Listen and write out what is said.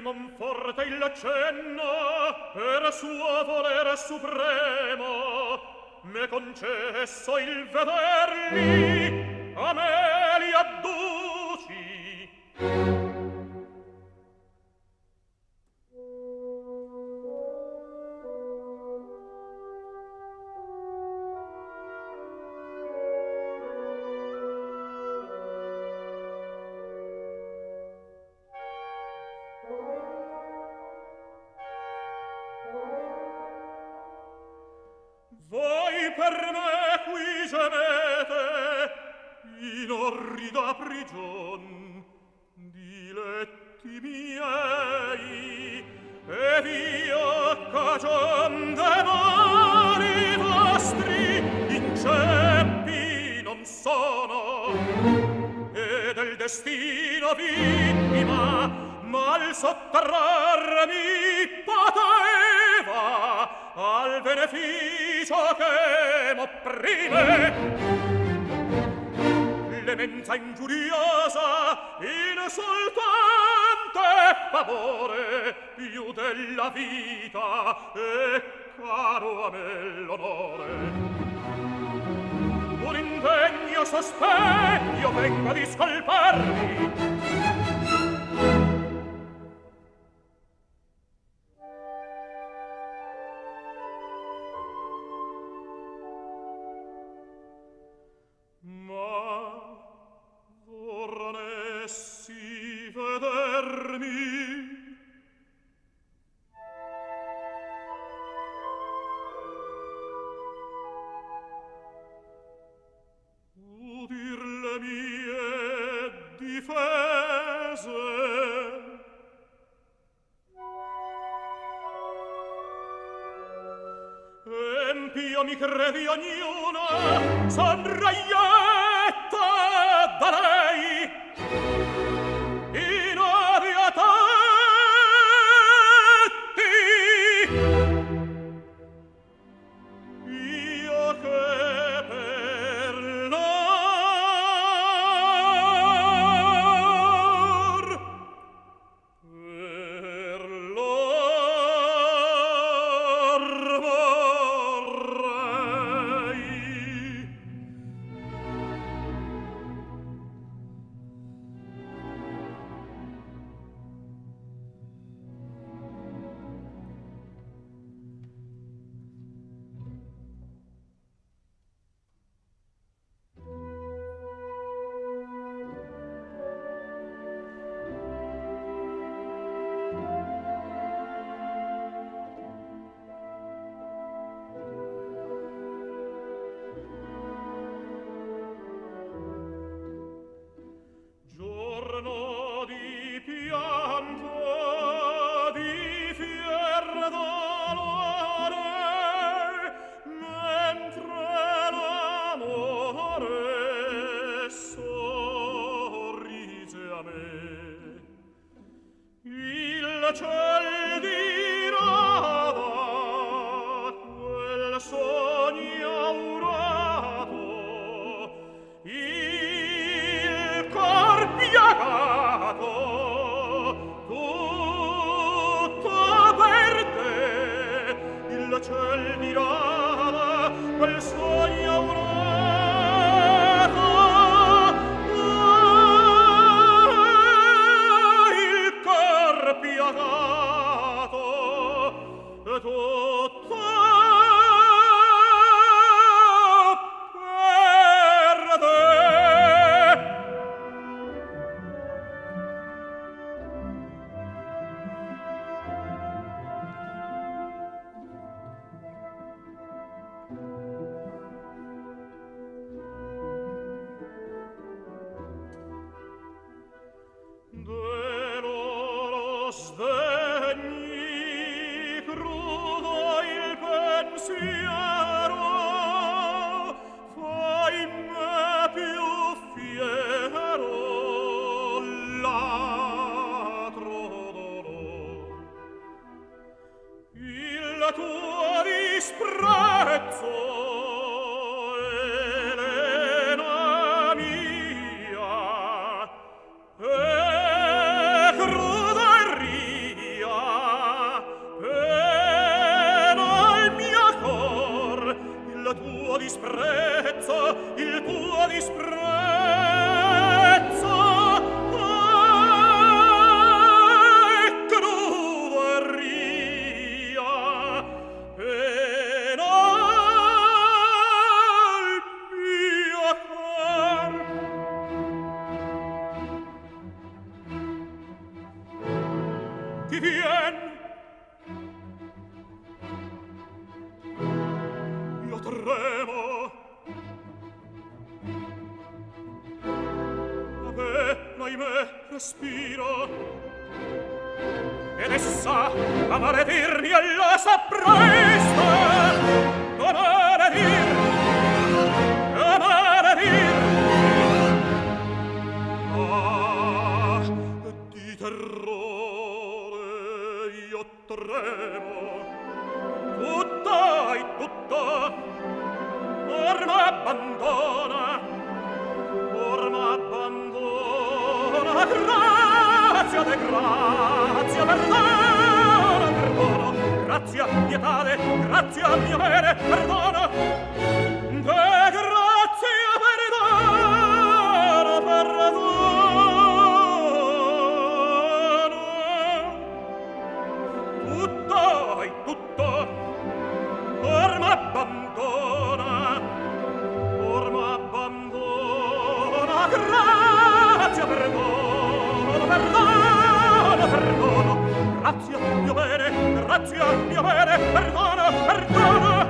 non forte il cenno per suo volere supremo m'è concesso il vederli a me li adduci. Voi per me qui gemete in orrida prigion di letti miei ed io cagion de mali vostri in ceppi non sono e del destino vittima mal sottrarmi poteva al beneficio che m'opprime. Clemenza ingiuriosa, insultante favore più della vita e caro a me l'onore. Un indegno sospetto vengo a discolparmi. Empio mi credi ognuna son raietta da lei in odio a tutti io che per lor ciel dirada quel sogno aurato il cor piagato tutto per te il ciel dirada quel sogno aurato piagato tutto per te. Svegni crudo il pensiero, fai me più fiero l'altro dolor. Il tuo disprezzo, Elena mia, è crudo e ahimè, respiro. Ed essa, a maledirmi alla sapresta, a maledir, a maledir. Ah, di terrore io tremo, tutta e tutta, or m'abbandona, grazia de grazia, perdono, perdono, grazia, pietade, grazia, mio bene, perdono, de grazia, perdono, perdono, tutto e tutto, or m'abbandona, grazia, perdono, perdono, perdono, grazia, mio bene, perdono, perdono.